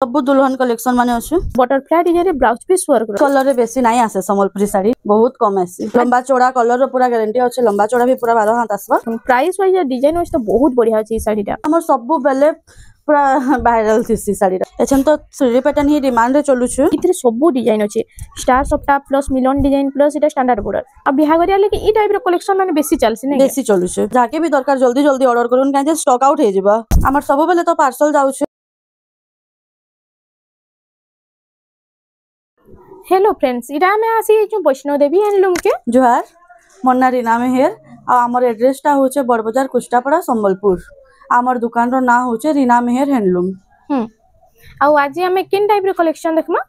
सब दुल्हन कलेक्शन माने अछि बटरफ्लाई डिजाइन रे ब्लाउज पीस वर्क कलर रे बेसी नाही आसे संबलपुरी साड़ी बहुत कम आसी लंबा चौड़ा कलर रो पूरा गारंटी अछि लंबा चौड़ा भी पूरा 12 हाथ आसबा प्राइस वाइज डिजाइन वाइज तो बहुत बढ़िया अछि साड़ीटा हमर सब बेले पूरा वायरल थिसी साड़ी एछन तो 3D पैटर्न ही डिमांड रे चलु छु इतरे सब डिजाइन अछि स्टार सप्ता प्लस मिलन डिजाइन प्लस इटा स्टैंडर्ड बॉर्डर अब बिहा करिया लेकिन ई टाइप रो कलेक्शन माने बेसी चलसी नै बेसी चलु छु जाके भी दरकार जल्दी जल्दी ऑर्डर करून काजे स्टॉक आउट हे जिबा हमर सब बेले तो पार्सल जाउ छु। हेलो फ्रेंड्स इरा में आसी जो वैष्णो देवी हैंडलूम के जोहार मोन्ना रीना में हेयर आ हमर एड्रेस ता होचे बड़बाजार कुष्टापड़ा संबलपुर आमर दुकान रो नाम होचे रीना मेहर हैंडलूम। आ आज हमें किन टाइप रो कलेक्शन देखमा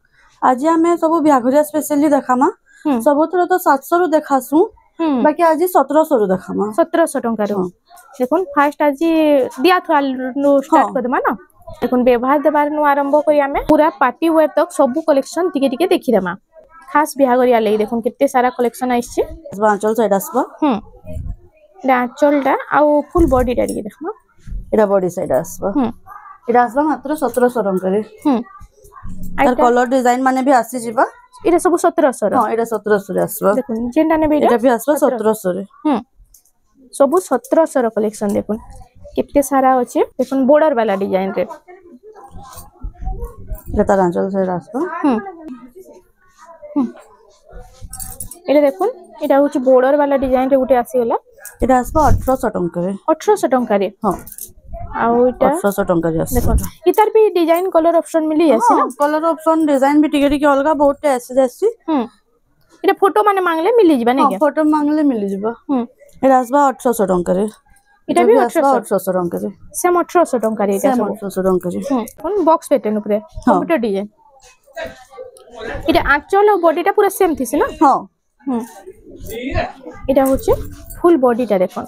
आज हमें सब बियाघरिया स्पेशली देखामा सब थरो तो 700 रो देखासु बाकी आज 1700 रो देखामा 1700 टंका रो देखुन फास्ट आज दिया थवा स्टार्ट कर देमा ना देखुन व्यवहार देबार नु आरंभ करी हमें पूरा पार्टी वेयर तक सब कलेक्शन टिके टिके देखि देमा खास बियाघरिया ले देखुन कितने सारा कलेक्शन आइछि आंचल साइड आसबा आंचलटा आ फुल बॉडीटा टिके देखमा एटा बॉडी साइड आसबा एटा आसबा मात्र 1700 टंका रे तार कलर डिजाइन माने भी आसी जिबा एटा सब 1700 हां एटा 1700 रे आसबा देखुन जेंडा ने एटा भी आसबा 1700 रे सब 1700 रो कलेक्शन देखुन कितने सारा अछि देखुन बॉर्डर वाला डिजाइन रे एटा आंचल साइड आसबा एटा देखुन एटा होची बॉर्डर वाला डिजाइन रे उठे आसी होला एटा आसबा 1800 टंका रे 1800 टंका रे हां आ ओटा 1800 टंका रे आसबा देखो इतार भी डिजाइन कलर ऑप्शन मिली आसी ना कलर ऑप्शन डिजाइन भी टिके टिके अलगा बहुत ऐसे जैसी एटा फोटो माने मांगले मिली जिबा नै के फोटो मांगले मिली जिबा एटा आसबा 1800 टंका रे एटा भी 1800 टंका रे सेम 1800 टंका रे एटा सब 1800 टंका रे कोन बॉक्स पैटर्न ऊपर कंप्यूटर डिजाइन एटा आंचल और बॉडीटा पूरा सेम थिसे ना हां एटा होचे फुल बॉडीटा देखो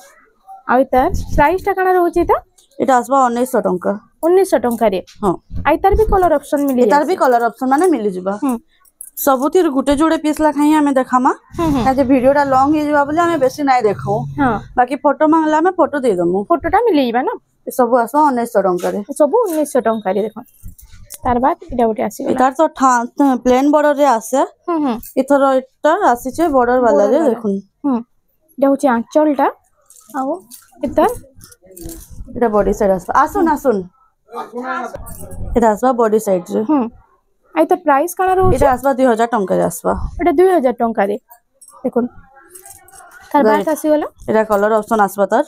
आ इतार प्राइसटा काना रहउची ता एटा आसबा 1900 टंका 1900 टंका रे हां आइतार भी कलर ऑप्शन मिली एतार भी कलर ऑप्शन माने मिली जिबा सबुतिर गुटे जोड़े पीस लाखाई हमें देखामा काजे वीडियोटा लॉन्ग हे जिबा बोले हमें बेसी नाही देखौ हां बाकी फोटो मांगला हमें फोटो दे दमु फोटोटा मिली जिबा ना सब आसबा 1900 टंका रे सब 1900 टंका रे देखो तार बाद एटा उठे आसी एटार तो प्लेन बॉर्डर रे आसे इथर एटा आसी छे बॉर्डर वाला रे देखुन एटा होची आंचलटा आ इतर एटा बॉडी साइड आसबा आसुन आसुन एटा आसबा बॉडी साइड रे आई तो प्राइस काना रहउ एटा आसबा 2000 टंका रे आसबा एटा 2000 टंका रे देखुन तार बाद आसी होला एटा कलर ऑप्शन आसबा तार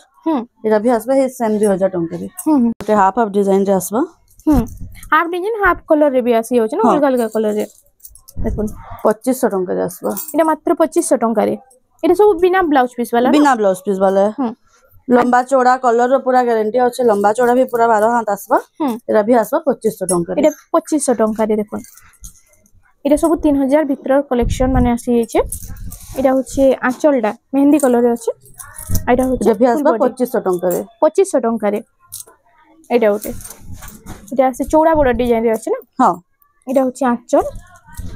एटा भी आसबा हे सेम 2000 टंका रे एटा हाफ हाफ डिजाइन रे आसबा हाफ डिजाइन हाफ कलर रे भी आसी होछ ना अलग अलग कलर रे देखुन 2500 टंका रे आसबा एटा मात्र 2500 टंका रे एटा सब बिना ब्लाउज पीस वाला लंबा चौड़ा कलर रो पूरा गारंटी अछि लंबा चौड़ा भी पूरा 12 हाथ आसबा एरा भी आसबा 2500 टंका रे एटा 2500 टंका रे देखुन एटा सब 3000 भीतर कलेक्शन माने आसी छै एटा होछि आंचलडा मेहंदी कलर रे अछि एटा होछि एटा भी आसबा 2500 टंका रे 2500 टंका रे एटा उठे एटा से चौड़ा बड़ा डिजाइन रे अछि ना हां एटा होछि आंचल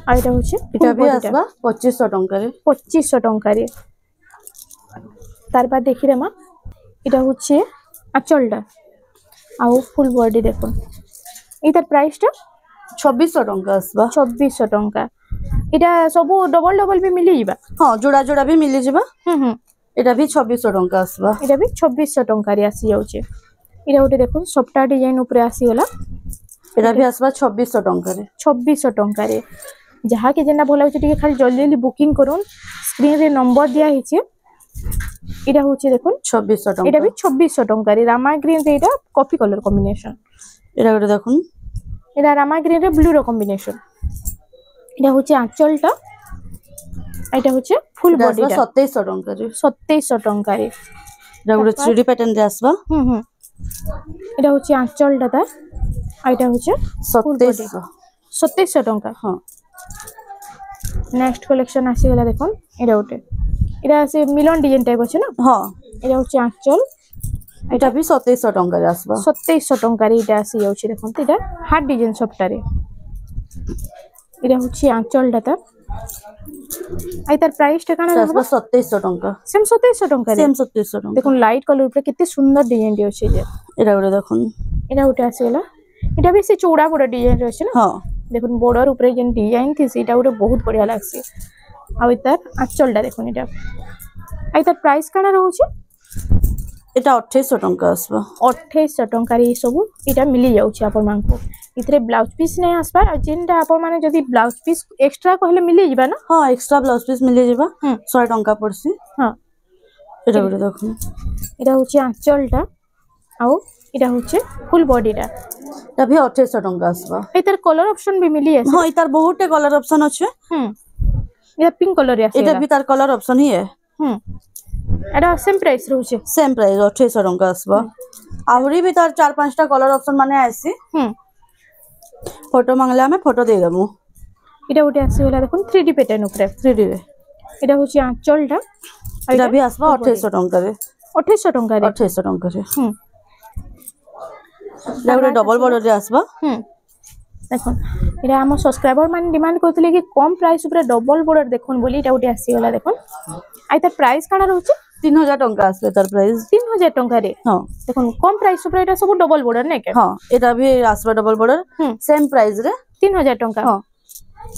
आ एटा होछि एटा भी आसबा 2500 टंका रे 2500 टंका रे तार बाद देखि रेमा एटा होछि आंचलडा आ फुल बॉडी देखो इतार प्राइसटा 2600 टंका आसबा 2600 टंका एटा सब डबल डबल भी मिली जिबा हां जोड़ा जोड़ा भी मिली जिबा एटा भी 2600 टंका आसबा एटा भी 2600 टंका रे आसी जाउछे एटा उठे देखो सप्ता डिजाइन ऊपर आसी होला एटा भी आसबा 2600 टंका रे 2600 टंका रे जहा के जेना भला होचे टिके खाली जल्दी जल्दी बुकिंग करूं स्क्रीन रे नंबर दिया हिचे एटा होचे देखुन 2600 टंका एटा भी 2600 टंका रे रामा ग्रीन रे एटा कॉफी कलर कॉम्बिनेशन एटा गटे देखुन एटा रामा ग्रीन रे ब्लू रो कॉम्बिनेशन एटा होचे आंचलटा एटा होचे फुल बॉडी 2700 टंका रे 2700 टंका रे एटा गटे 3D पैटर्न रे आसबा एटा होचे आंचलटा ता एटा होचे 2700 टंका हां नेक्स्ट कलेक्शन आसी गला देखो एटा उठे एटा से मिलन डिजाइन टाइप अछि ना हां एटा होचे आंचल एटा भी 2700 टंका रे आसबा 2700 टंका रे एटा आसी जाउछि देखो एटा हार्ड डिजाइन सबटा रे एटा होचे आंचल डाटा आई तार प्राइस टा काना 2700 टंका सेम 2700 टंका रे सेम 2700 टंका देखो लाइट कलर पे कितने सुंदर डिजाइन दे अछि जे एटा गटे देखुन एटा उठे आसी गला इटा भी से चौड़ा बड़ डिजाइन रहछ ना हां देखुन बॉर्डर ऊपर जेन डिजाइन थी सेटा उरे बहुत बढ़िया लागसी आ इतार आंचलटा देखुन इटा आ इतार प्राइस काना रहउछ एटा 2800 टंका आसबा 2800 टंका रे सब इटा मिली जाउछ आपन मानको इतरे ब्लाउज पीस नै आसबा आ जेनटा आपन माने जदी ब्लाउज पीस एक्स्ट्रा कहले मिली जिबा ना हां एक्स्ट्रा ब्लाउज पीस मिली जिबा 100 टंका पड़सी हां एटा बडे देखो इटा होची आंचलटा आ इटा होची फुल बॉडीटा तभी 2800 टंका आसबा इतार कलर ऑप्शन भी मिली है हां इतार बहुत कलर ऑप्शन अछि ये पिंक कलर आसे इधर भी तार कलर ऑप्शन ही है एटा सेम प्राइस रहउछे सेम प्राइस 2800 टंका आसबा आहुरी भी तार 4-5 टा कलर ऑप्शन माने आसी फोटो मांगला में फोटो दे दमु इटा उटे आसी होला देखुन 3D पैटर्न ऊपर 3D रे इटा होची आंचलटा इटा भी आसबा 2800 टंका रे 2800 टंका रे 2800 टंका रे लाउरे डबल बॉर्डर रे आसबा देखो इटा हम सब्सक्राइबर मान डिमांड करथले कि कम प्राइस ऊपर डबल बॉर्डर देखुन बोली इटा उटे आसी होला देखुन आइ त प्राइस काना रहउछ 3000 टंका आसबे तार प्राइस 3000 टंका रे हां देखुन कम प्राइस ऊपर इटा सब डबल बॉर्डर नै के हां एटा भी आसबा डबल बॉर्डर सेम प्राइस रे 3000 टंका हां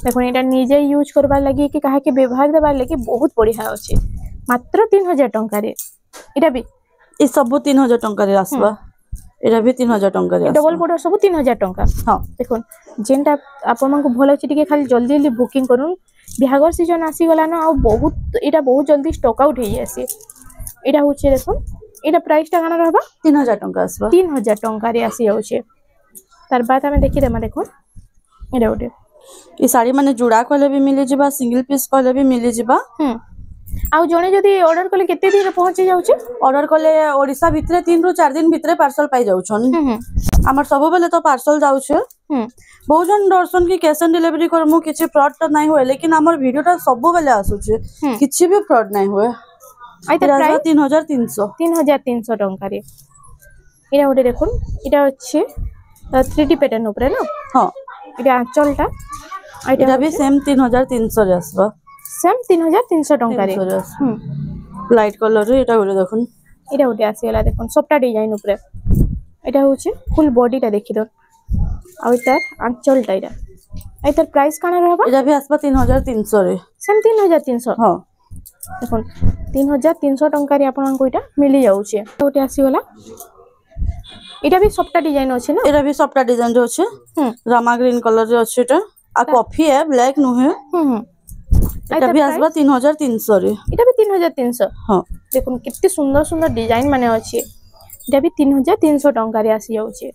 देखुन इटा निजे यूज करबा लागि कि काहे के व्यवहार देबा लागि बहुत बढ़िया अछि मात्र 3000 टंका रे इटा भी ई सब 3000 टंका रे आसबा एटा भी 3000 टंका रे डबल बॉर्डर सब 3000 टंका हां देखुन जेनटा आपन मन को भलो अछि टिके खाली जल्दी जल्दी बुकिंग करूं बिहागर सीजन आसी गला ना आ बहुत इटा बहुत जल्दी स्टॉक आउट हे आसी इटा होचे देखुन इटा प्राइस टा गाना रहबा 3000 टंका आसबा 3000 टंका रे आसी जाउछे तार बाद हमें देखि देमा देखुन इटा उटे ई साड़ी माने जुड़ा कहले भी मिली जिबा सिंगल पीस कहले भी मिली जिबा आउ जणे जदी ऑर्डर करले केते दिन पहुंची जाउछे ऑर्डर करले ओडिसा भितरे 3 रु 4 दिन भितरे पार्सल पाई जाउछन हमर सब बेले तो पार्सल जाउछे बहुत जन दर्शन की कैश ऑन डिलीवरी करमु किछि फ्रॉड त नहीं होए लेकिन हमर वीडियो ता सब बेले आसुछे किछि भी फ्रॉड नहीं होए आइ त प्राइस 3300 टंका रे इरा ओडे देखुन इटा अछि 3D पैटर्न ऊपर ना हां इटा आंचलटा इटा भी सेम 3300 रे आसबा सेम 3300 टंका रे लाइट कलर रे इटा ओडे देखुन इटा ओडे आसीला देखुन सबटा डिजाइन ऊपर इटा होछि फुल बॉडीटा देखि दो आ इटा आंचलटा इटा इतार प्राइस काना रहबा इटा भी आसबा 3300 रे सेम 3300 हां देखुन 3300 टंका रे आपन को इटा मिली जाउछे ओटे आसी गला इटा भी सबटा डिजाइन अछि ना इटा भी सबटा डिजाइन रे अछि रामा ग्रीन कलर रे अछि इटा आ कॉफी है ब्लैक नु है इटा भी आसबा 3300 रे इटा भी 3300 हां देखुन कितने सुंदर सुंदर डिजाइन माने अछि इटा भी 3300 टंका रे आसी जाउछे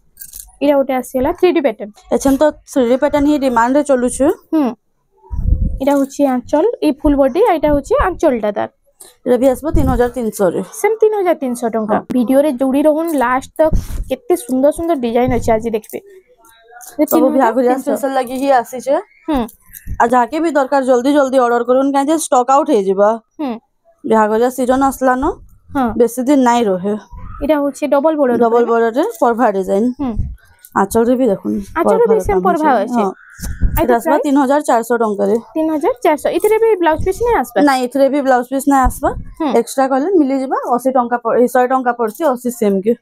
इटा ओटे आसीला 3D पैटर्न एछन तो 3D पैटर्न ही डिमांड रे चलु छ इटा होछि आंचल ई फुल बॉडी इटा होछि आंचलटा तार इटा भी आसबा 3300 रे सेम 3300 टंका वीडियो रे जोड़ी रहन लास्ट तक कितने सुंदर सुंदर डिजाइन अछि आज देखबे सब बिहागुरिया स्पेशल लगी ही आसी छ आ जाके भी दरकार जल्दी जल्दी ऑर्डर करून काहे जे स्टॉक आउट हे जिबा बिहागुरिया सीजन असला न बेसी दिन नाही रहे इटा होछि डबल बॉर्डर रे परभा डिजाइन आंचल रे भी देखुन आंचल रे भी सेम परभा अछि इटा आसबा 3400 टंका रे 3400 इतरे भी ब्लाउज पीस नै आसबा नाही इतरे भी ब्लाउज पीस नै आसबा एक्स्ट्रा कहले मिली जिबा 80 टंका 100 टंका पड़सी 80 सेम के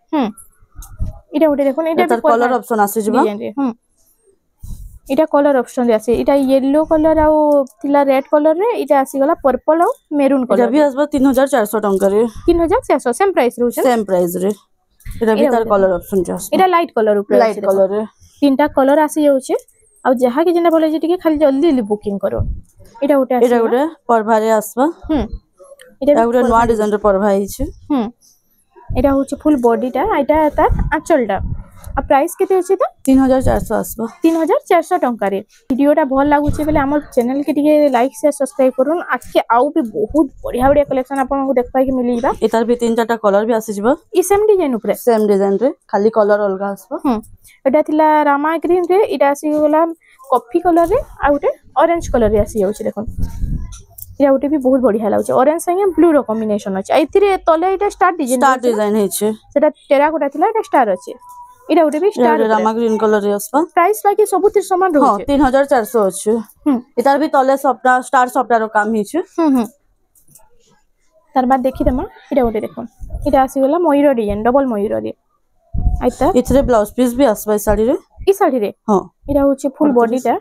इटा उटे देखुन इटा कलर ऑप्शन आसी जिबा इटा कलर ऑप्शन रे आसी इटा येलो कलर आ थिला रेड कलर रे इटा आसी गला पर्पल आ मेरून कलर इटा भी आसबा 3400 टंका रे 3400 सेम प्राइस रहउछ सेम प्राइस रे इटा भी तार कलर ऑप्शन जास इटा लाइट कलर ऊपर लाइट कलर रे तीनटा कलर आसी जाउछे आ जहा के जेना बोले जे टिके खाली जल्दी जल्दी बुकिंग करो इटा उटे परभा रे आसबा इटा उटे नवा डिजाइन रे परभा हि छै इटा होछि फुल बॉडीटा इटा तार आंचलटा आ प्राइस केते अछि त 3400 आसबा 3400 टंका रे वीडियोटा भल लागुछि बेले हमर चैनल के टिके लाइक शेयर सब्सक्राइब करून आके आउ भी बहुत बढ़िया बढ़िया कलेक्शन आपन को देखपाई के मिली बा एतार भी तीन चारटा कलर भी आसी जिबा ई सेम डिजाइन ऊपर सेम डिजाइन रे खाली कलर अलगा आसबा एटा थिला रामा ग्रीन रे इटा आसी गला कॉफी कलर रे आ उटे ऑरेंज कलर रे आसी जाउछि देखुन इटा उटे भी बहुत बढ़िया लागुछि ऑरेंज संगे ब्लू रो कॉम्बिनेशन अछि एथिरे तले इटा स्टार डिजाइन हे छै सेटा टेराकोटा थिला इटा स्टार अछि इटा उटे भी स्टार रामा ग्रीन कलर रे आसबा प्राइस बाकी सबुतिर समान रहै छै 3400 अछि एतार भी तले सपटा स्टार सपटा रो काम हि छै तार बाद देखि देमा इटा उटे देखुन इटा आसी गला मयूर डिजाइन डबल मयूर रे आइता इथरे ब्लाउज पीस भी आसबा साड़ी रे ई साड़ी रे हां एटा होचे फुल बॉडी टा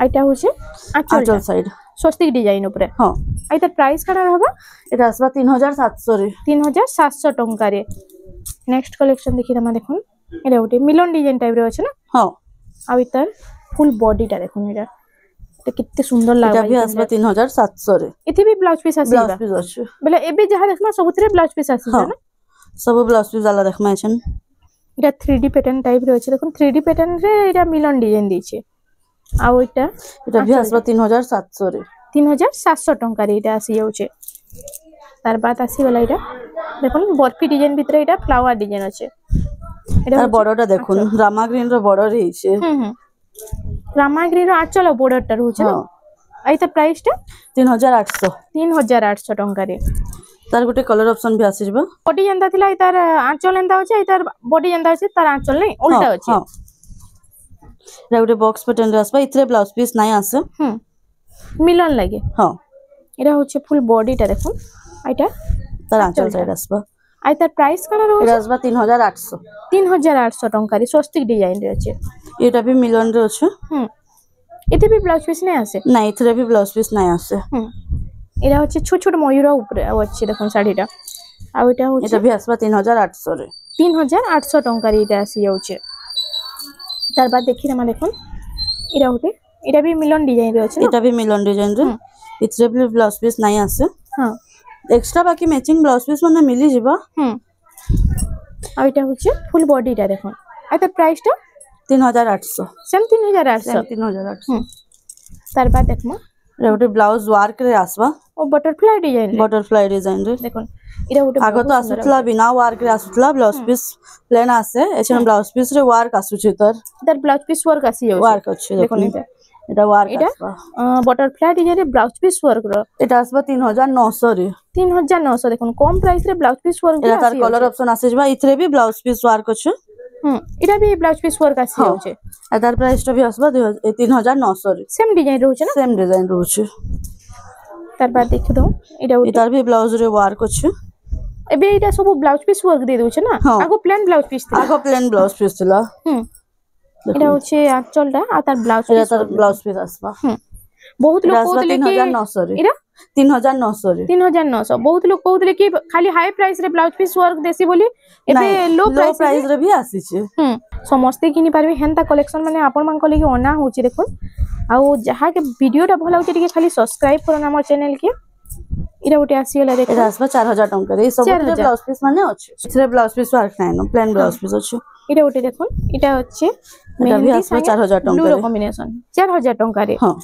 आइटा होचे आंचल साइड स्वस्तिक डिजाइन ऊपर हां आइता प्राइस करा रहबा एटा आसबा 3700 रे 3700 टंका रे नेक्स्ट कलेक्शन देखि तमा देखुन एटा ओटे मिलन डिजाइन टाइप रे अछि ना हां आ इतर फुल बॉडी टा देखुन एटा तो कितने सुंदर लागबा एटा भी आसबा 3700 रे एथि भी ब्लाउज पीस आसीबा ब्लाउज पीस अछि बेले एबे जहा देखमा सबुतरे ब्लाउज पीस आसीबा ना सब ब्लाउज पीस वाला देखमा छन एटा 3D पैटर्न टाइप रे अछि देखुन 3D पैटर्न रे एटा मिलन डिजाइन दिछे आ ओटा एटा भी आसबा 3700 रे 3700 टंका रे एटा आसी जाउछे तार बाद आसी वाला एटा देखुन बर्फी डिजाइन भीतर एटा फ्लावर डिजाइन अछि एटा बॉर्डरटा देखुन रामा ग्रीन रो बॉर्डर हिचे रामा ग्रीन रो आचल बॉर्डर टा रहउछे ना आइता प्राइस टा 3800 टंका रे तार गुटे कलर ऑप्शन भी आसी जबा बॉडी जंदा थिला तार आंचल एंदा अछि तार बॉडी जंदा अछि तार आंचल नै उल्टा अछि रे गुटे बॉक्स पैटर्न रे आसबा इतरे ब्लाउज पीस नै आसे मिलन लागे हां एरा होचे फुल बॉडी टा देखुन आइता तार आंचल साइड आसबा आइता प्राइस कना रहउ एरा आसबा 3800 टंका रे स्वस्तिक डिजाइन रे अछि एटा भी मिलन रे अछि एते भी ब्लाउज पीस नै आसे नै इतरे भी ब्लाउज पीस नै आसे एरा होचे छोट छोट मयूर ऊपर अछि देखुन साड़ी टा आ एटा होचे एटा भी आसबा 3800 रे 3800 टंका रे एटा आसी जाउछे तार बाद देखि रमा देखुन एरा होते एटा भी मिलन डिजाइन रे अछि एटा भी मिलन डिजाइन रे इतरे भी ब्लाउज पीस नै आसे हां एक्स्ट्रा बाकी मैचिंग ब्लाउज पीस माने मिली जिबा आ एटा होचे फुल बॉडी टा देखुन आ त प्राइस टा 3800 सेम 3800 तार बाद देखमा रे गोटे ब्लाउज वर्क रे आसबा ओ बटरफ्लाई डिजाइन रे देखुन एटा गोटे आगो तो आसुतला बिना वर्क रे आसुतला ब्लाउज पीस प्लेन आसे एछन ब्लाउज पीस रे वर्क आसुछि तर ब्लाउज पीस वर्क आसी जाउ वर्क अछि देखुन एटा वर्क आसबा बटरफ्लाई डिजाइन रे ब्लाउज पीस वर्क रो एटा आसबा 3900 रे 3900 देखुन कम प्राइस रे ब्लाउज पीस वर्क एटा तार कलर ऑप्शन आसे जबा इतरे भी ब्लाउज पीस वर्क अछि एटा भी ब्लाउज पीस वर्क आसी जाउ छे तार प्राइस तो भी आसबा 3900 रे सेम डिजाइन रहउ छे ना सेम डिजाइन रहउ छे तार बाद देख दो एटार भी ब्लाउज रे वर्क अछि एबे एटा सब ब्लाउज पीस वर्क दे दउ छे ना आगो प्लेन ब्लाउज पीस थिला आगो प्लेन ब्लाउज पीस थिला एटा होचे आंचलटा आ तार ब्लाउज पीस आसबा बहुत लोग कहतले कि 3900 रे एटा 3900 रे 3900 बहुत लोग कहतले कि खाली हाई प्राइस रे ब्लाउज पीस वर्क देसी बोली एबे लो प्राइस रे भी आसी छे समस्ते किनि पारबे हेंता कलेक्शन माने आपन मान को लेके ओना होची देखुन आ जहा के वीडियोटा भल होची टिके खाली सब्सक्राइब करन हमर चैनल के इरा गोटे आसीला देख एटा आसबा 4000 टंका रे सब ब्लाउज पीस माने अछि इथरे ब्लाउज पीस वर्क नै न प्लेन ब्लाउज पीस अछि इरा गोटे देखुन इटा अछि मेहंदी आसबा 4000 टंका रे कॉम्बिनेशन 4000 टंका रे हां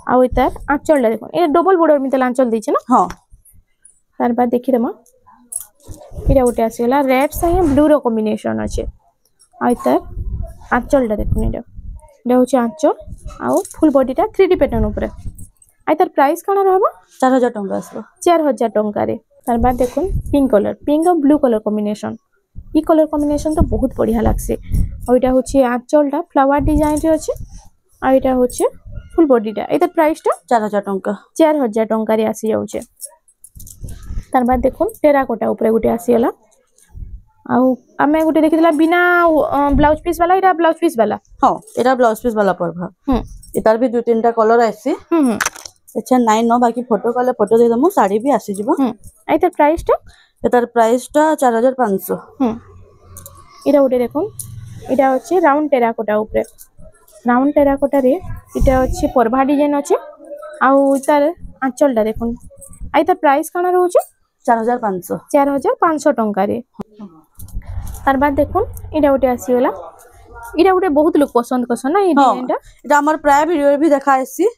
आ इतार आंचल देखुन ए डबल बॉर्डर मितल आंचल दैछ ना हां तार बाद देखि दमा इरा गोटे आसीला रेड संगे ब्लू रो कॉम्बिनेशन अछि आ इतार आंचल देखुन इटा होची आंचल आ फुल बॉडी टा 3D पैटर्न ऊपर आ तार प्राइस कोना रहबा 4000 टंका आसबा 4000 टंका रे तार बाद देखुन पिंक और ब्लू कलर कॉम्बिनेशन ई कलर कॉम्बिनेशन तो बहुत बढ़िया लागसे आ एटा होची आंचल टा फ्लावर डिजाइन रे अछि आ एटा होची फुल बॉडी टा एता प्राइस टा 4000 टंका 4000 टंका रे आसी जाउछे तार बाद देखुन टेराकोटा ऊपर गुटे आसीला आ हमें गुटे देखितला बिना ब्लाउज पीस वाला एटा ब्लाउज पीस वाला हां एटा ब्लाउज पीस वाला परभा एतार भी दु तीनटा कलर आसी अच्छा 9 न बाकी फोटो कले फोटो दे दमु साड़ी भी आसी जिवो एतार प्राइस टा 4500 एटा गुटे देखुन एटा अछि राउंड टेराकोटा ऊपर राउंड टेराकोटा रे एटा अछि परभा डिजाइन अछि आ तार आंचलटा देखुन आ तार प्राइस काना रहउछ 4500 टंका रे तार बाद देखुन एटा गुटे आसी गेला एटा गुटे बहुत लोग पसंद करसन ना ई डिजाइनटा एटा हमर प्राय वीडियो भी देखाइसी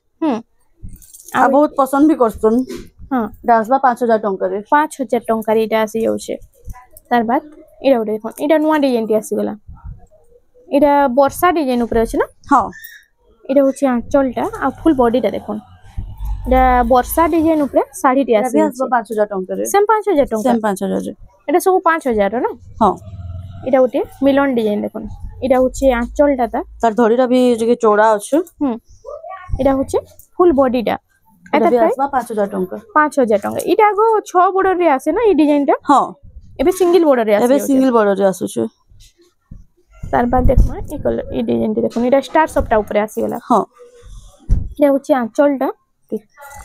आ बहुत पसंद भी करसन हां एटा 5000 टंका रे 5000 टंका रे एटा आसी जाउछे तार बाद एटा गुटे देखुन एटा नुवा डिजाइन टी आसी गेला एटा वर्षा डिजाइन ऊपर अछि ना हां एटा होची आंचलटा आ फुल बॉडीटा देखुन एटा वर्षा डिजाइन ऊपर साड़ी टी आसी 5000 टंका रे सेम 5000 टंका सेम 5000 रे एटा सब 5000 रो ना हां एटा गुटे मिलन डिजाइन देखुन एटा होची आंचलटा तार धड़ीटा भी जे चौड़ा अछि एटा होची फुल बॉडीटा एटा भी आसबा 5000 टंका 5000 टंका एटा गो 6 बॉर्डर रे आसे ना ई डिजाइनटा हां एबे सिंगल बॉर्डर रे आसे एबे सिंगल बॉर्डर रे आसु छ तार बाद देखमा ई कलर ई डिजाइन देखो इटा स्टार सपटा ऊपर आसी गला हां ये होची आंचलटा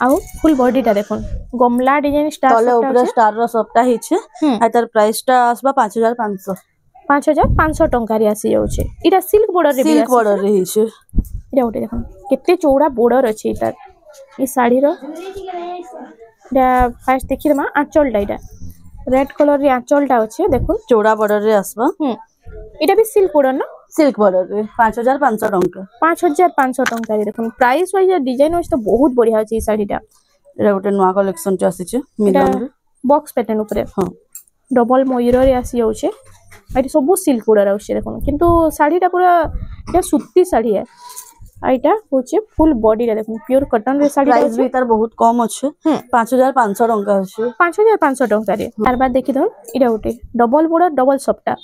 आउ फुल बॉडीटा देखो गमला डिजाइन स्टार तले ऊपर स्टार रो सपटा हिचे आ तार प्राइस टा आसबा 5500 टंका रे आसी जाउछे इटा सिल्क बॉर्डर रे सिल्क बॉर्डर रे हिचे इटा उठे देखो केते चौड़ा बॉर्डर अछि इटा ई साड़ी रो इटा फर्स्ट देखि रमा आंचलटा इटा रेड कलर रे आंचलटा अछि देखो चौड़ा बॉर्डर रे आसबा इटा भी सिल्क बॉर्डर ना सिल्क बॉर्डर रे 5500 टंका 5500 टंका रे देखो प्राइस वाइज डिजाइन वाइज तो बहुत बढ़िया अछि ई साड़ीटा एरा गोटे नवा कलेक्शन च आसी छै मिलन रे बॉक्स पैटर्न ऊपर हां डबल मयूर रे आसी जाउछे एटी सब सिल्क बॉर्डर आउछे देखो किंतु साड़ीटा पूरा या सूती साड़ी है आइटा होचे फुल बॉडी रे देखो प्योर कॉटन रे साड़ी प्राइस भी तार बहुत कम अछि 5500 टंका अछि 5500 टंका रे तार बाद देखि दन इरा उठे डबल बॉर्डर डबल सपटा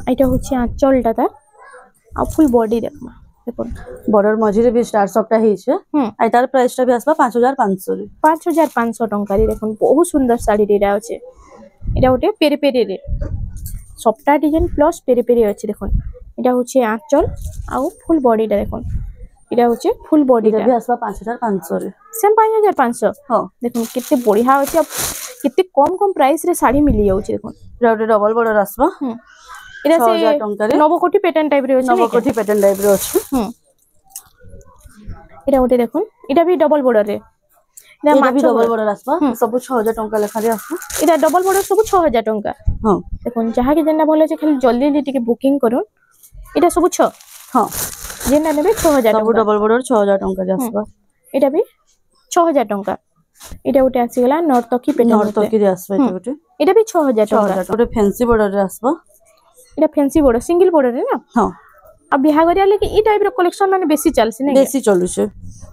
आइटा होचे आंचलटा ता आ फुल बॉडी देखमा देखो बॉर्डर मझी रे भी स्टार सपटा ही छै आ तार प्राइस टा भी आसबा 5500 रे 5500 टंका रे देखो बहुत सुंदर साड़ी रे अछि इरा उठे पेरे पेरे रे सपटा डिजाइन प्लस पेरे पेरे अछि देखो इटा होचे आंचल आ फुल बॉडी टा देखो इटा होचे फुल बॉडी रे भी आसबा 5500 रे सेम 5500 हां देखो कितने बढ़िया अछि अब कितने कम प्राइस रे साड़ी मिली जाउछि देखो इरा उठे डबल बॉर्डर आसबा इरा से नवकोटी पैटर्न टाइप रे अछि नवकोटी पैटर्न टाइप रे अछि इरा उठे देखो इटा भी डबल बॉर्डर रे इरा भी डबल बॉर्डर आसबा सब 6000 टंका लेखा रे आसबा इरा डबल बॉर्डर सब 6000 टंका हां देखो जहा के जेना बोले छै खाली जल्दी जल्दी टिके बुकिंग करू इटा सब 6 हां जेना नेबे 6000 टंका सब डबल बॉर्डर 6000 टंका रे आसबा इटा भी 6000 टंका इटा उठे आसी गला नर्तकी पैटर्न नर्तकी रे आसबा इटा उठे इटा भी 6000 टंका उठे फैंसी बॉर्डर रे आसबा इटा फैंसी बॉर्डर सिंगल बॉर्डर रे ना हां अब बिहा गरिया लेके ई टाइप रो कलेक्शन माने बेसी चलसी नै बेसी चलु छै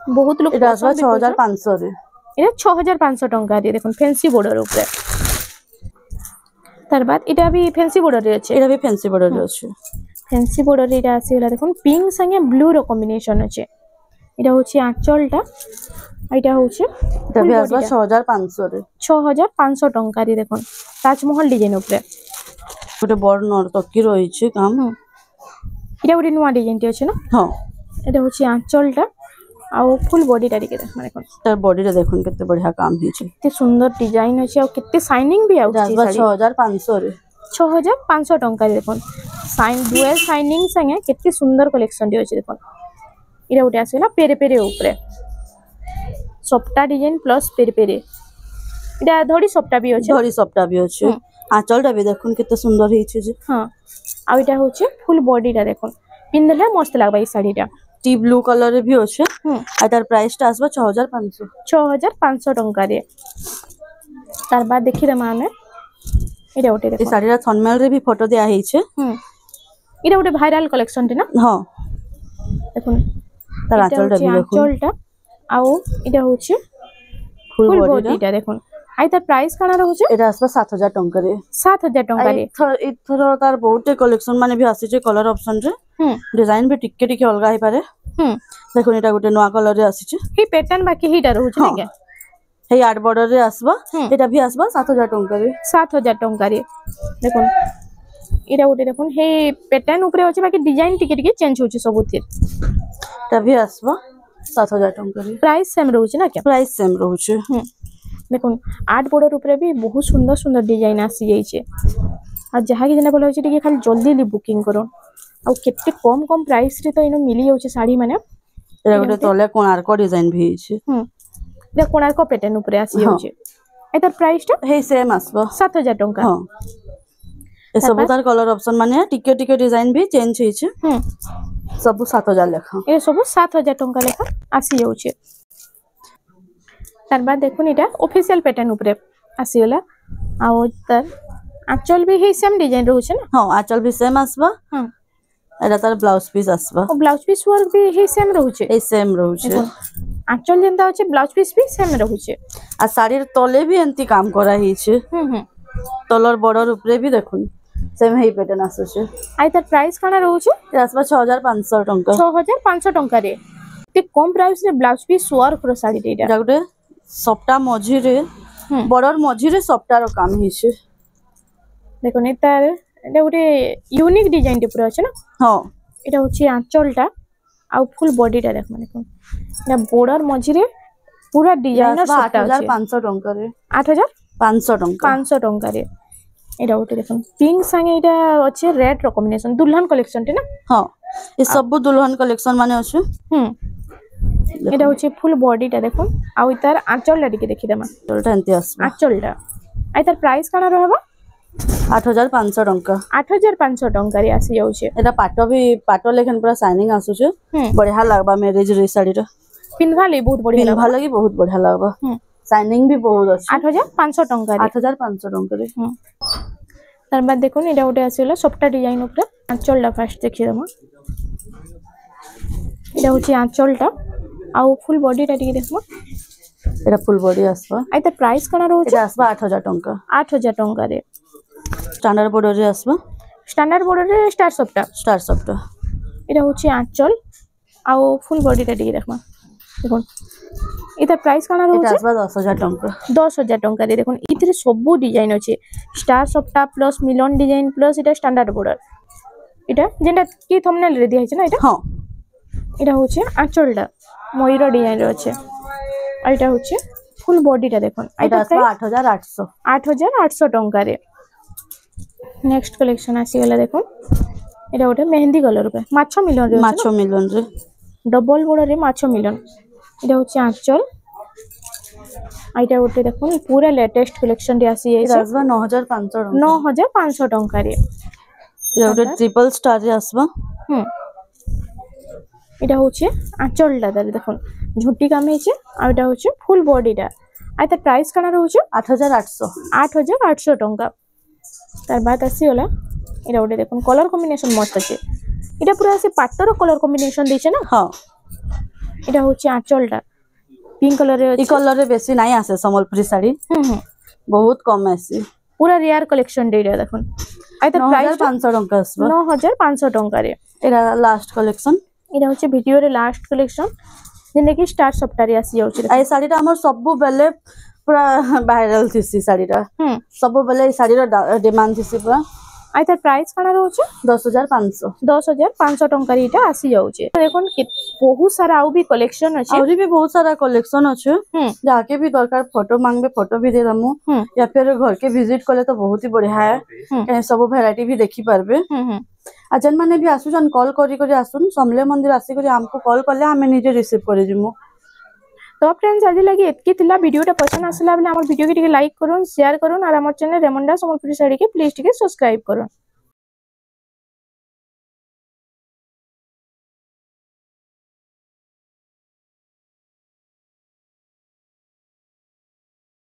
बहुत लोग इटा आसबा 6500 रे इटा 6500 टंका रे देखो फैंसी बॉर्डर ऊपर तार बाद इटा भी फैंसी बॉर्डर रे अछि इटा भी फैंसी बॉर्डर रे अछि फैंसी बॉर्डर रे इटा आसी गला देखो पिंक संगे ब्लू रो कॉम्बिनेशन अछि इटा होछि आंचलटा इटा होछि इटा भी आसबा 6500 रे 6500 टंका रे देखो ताजमहल डिजाइन ऊपर गोटे बड़ नर्तकी रही छै काम इटा गोटे नुवा डिजाइन टे अछि ना हां इटा होछि आंचलटा आ फुल बॉडी टा देखे माने कोन तार बॉडी रे देखन केते बढ़िया काम ही छै केते सुंदर डिजाइन अछि आ केते शाइनिंग भी आउछि साड़ी 6500 रे 6500 टंका रे देखन साइन डुअल शाइनिंग संगे केते सुंदर कलेक्शन टे अछि देखन इरा उठे आसेला पेरे पेरे ऊपर सपटा डिजाइन प्लस पेरे पेरे इटा धड़ी सपटा भी अछि धड़ी सपटा भी अछि आंचलटा भी देखन केते सुंदर ही छै हां आ इटा होछि फुल बॉडी टा देखन पिनले मस्त लागबा ई साड़ीटा टी ब्लू कलर रे भी अछि आ तार प्राइस टा आसबा 6500 टंका रे तार बाद देखि रे माने इटा उठे देखो ई साड़ी रा थनमेल रे भी फोटो दिया ही छै इटा उठे वायरल कलेक्शन टे ना हां देखो तार आंचलटा भी देखो आंचलटा आ इटा होछि फुल बॉडी टा देखो आई तार प्राइस काना रहउछे एटा आसबा 7000 टंका रे 7000 टंका रे इथर तार बहुत कलेक्शन माने भी आसी छै कलर ऑप्शन रे डिजाइन भी टिके टिके अलगा ही पारे देखो एटा गोटे नवा कलर रे आसी छै ही पैटर्न बाकी हिटा रहउछे ने के हे आर्ट बॉर्डर रे आसबा एटा भी आसबा 7000 टंका रे 7000 टंका रे देखो एटा गोटे देखो हे पैटर्न ऊपर होचे बाकी डिजाइन टिके टिके चेंज होचे सबुतिर एटा भी आसबा 7000 टंका रे प्राइस सेम रहउछे ना के प्राइस सेम रहउछे देखो आर्ट बॉर्डर ऊपर भी बहुत सुंदर सुंदर डिजाइन आसी जाई छे आ जहा के जना बोला होचे टिके खाली जल्दी जल्दी बुकिंग करो आ केते कम प्राइस रे तो इनो मिली जाउछे साड़ी माने एरा गोटे तले कोणार्क डिजाइन भी छै दे कोणार्क पैटर्न ऊपर आसी जाउछे एतर प्राइस टा हे सेम आसबा 7000 टंका हां ए सब तार कलर ऑप्शन माने टिके टिके डिजाइन भी चेंज होई छै सब 7000 लेखा ए सब 7000 टंका लेखा आसी जाउछे तार बाद देखुन इटा ऑफिशियल पैटर्न ऊपर आसी गला आ तार आंचल भी हे सेम डिजाइन रहउछे ना हां आंचल भी सेम आसबा हां एरा तार ब्लाउज पीस आसबा ओ ब्लाउज पीस वर्क भी हे सेम रहउछे ए सेम रहउछे आंचल जेंता होचे ब्लाउज पीस भी सेम रहउछे आ साड़ी तले भी एंती काम करा ही छै तलर बॉर्डर ऊपर भी देखुन सेम हे पैटर्न आसुछे आई तार प्राइस काना रहउछे आसबा 6500 टंका 6500 टंका रे ते कम प्राइस रे ब्लाउज पीस वर्क रो साड़ी देटा जागुटे सप्ता मझी रे बॉर्डर मझी रे सप्ता रो काम ही छै देखो ने तार एटा गोटे यूनिक डिजाइन टे पूरा अछि ना हां एटा होछि आंचलटा आ फुल बॉडीटा देख माने कोन एटा बॉर्डर मझिरे पूरा डिजाइनर सटा अछि 8500 टंका रे 8500 टंका 500 टंका रे एटा गोटे देखन पिंक संगे एटा अछि रेड रो कॉम्बिनेशन दुल्हन कलेक्शन टे ना हां ए सब दुल्हन कलेक्शन माने अछि एटा होछि फुल बॉडीटा देखन आ इतार आंचलटा टिके देखि देमा तोलटा एंती आसबा आंचलटा आ इतार प्राइस काना रहबा 8500 टंका 8500 टंका रे आसी जाउछे एटा पाटो लेखन पूरा शाइनिंग आसुछे बढ़िया लागबा मैरिज रे साड़ी रे पिनभा ले बहुत बढ़िया लागबा पिनभा लगी बहुत बढ़िया लागबा शाइनिंग भी बहुत अछि 8500 टंका रे 8500 टंका रे तार बाद देखोन एटा गोटे आसीला सफ्टा डिजाइन ऊपर आंचलटा फास्ट देखि दमा एटा होछि आंचलटा आ फुल बॉडीटा टिके देखमा एटा फुल बॉडी आसबा आ इतार प्राइस काना रहउछे एटा आसबा 8000 टंका 8000 टंका रे स्टैंडर्ड बॉर्डर रे आसबा स्टैंडर्ड बॉर्डर रे स्टार सफ्टा एटा होछि आंचल आ फुल बॉडीटा टिके देखमा देखोन इतार प्राइस काना रहउछे एटा आसबा 10000 टंका 10000 टंका रे देखोन इतरे सब डिजाइन अछि स्टार सफ्टा प्लस मिलन design plus iota standard border एटा जेंटा की थंबनेल रे दिया छै ना एटा हां एटा होछि आंचलटा मयूर डिजाइन रे अछि आ एटा होछि फुल बॉडीटा देखोन एटा आसबा 8800 टंका रे नेक्स्ट कलेक्शन आसी गला देखोन एटा गोटे मेहंदी कलर पे माछो मिलन रे डबल बॉर्डर रे माछो मिलन एटा होछि आंचल आइटा गोटे देखोन पूरा लेटेस्ट कलेक्शन रे आसी एटा आसबा 9500 टंका रे एटा गोटे ट्रिपल स्टार रे आसबा एटा होछि आंचलटा दे देखोन झुटी काम हेछि आ एटा होछि फुल बॉडीटा आइता प्राइस काना रहउछि 8800 टंका तार बाद आसी होला एटा गोटे देखोन कलर कॉम्बिनेशन मस्त अछि एटा पूरा से पाटर कलर कॉम्बिनेशन दैछे ना हां एटा होछि आंचलटा पिंक कलर रे ई कलर रे बेसी नाही आसे संबलपुरी साड़ी बहुत कम आसी पूरा रेयर कलेक्शन डेटा देखोन आइता प्राइस 9500 टंका आसबा 9500 टंका रे एरा लास्ट कलेक्शन एटा होछि वीडियो रे लास्ट कलेक्शन जेने कि स्टार सफ्टारी आसी जाउछि ए साड़ी हमर सब बेले पूरा वायरल थिसी साड़ी रा सब बेले साड़ी रा डिमांड थिसी पूरा आइता प्राइस काना रहउछि 10500 टंका रीटा आसी जाउछि देखोन बहुत सारा आउ भी कलेक्शन अछि और भी बहुत सारा कलेक्शन अछि जाके भी दरकार फोटो मांगबे फोटो भी दे दमु या फिर घर के विजिट करले तो बहुत ही बढ़िया है सब वैरायटी भी देखि परबे आ जन माने भी आसु जन कॉल करी आसुन समले मंदिर आसी करी हमको कॉल करले हमें निजे रिसीव करे जिमु तो फ्रेंड्स आज लगी एतकी थिला वीडियोटा पसंद आसला बले हमर वीडियो के लाइक करूँ शेयर करूँ और हमर चैनल रेमंडा संबलपुरी साड़ी के प्लीज टिके सब्सक्राइब करूँ।